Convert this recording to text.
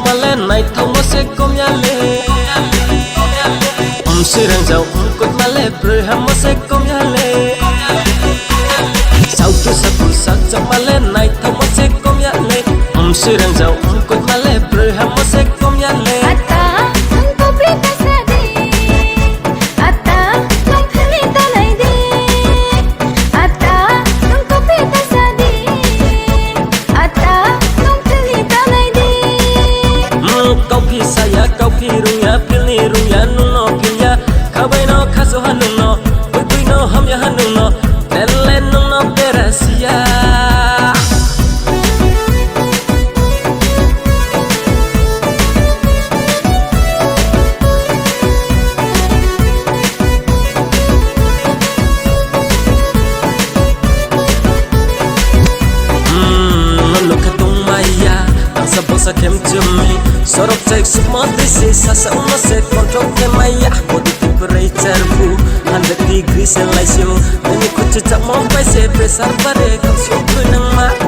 male nai thong se kom ya le sirang jau kot male pre ham se kom ya le sau tu sak male nai thong se kom ya le sirang jau kot male pre ham se kom ya le saya kau pirunya pilni ruya nuno pilya kabai no kaso hanuno bui no ham ya hanuno tele nuno berasia Sa kem chumi sorok cek semua disi sasa uno se kontrol ke maya body temperature bu 100 degree celsius ini kucu cak mau se besar pare kau syukur nang ma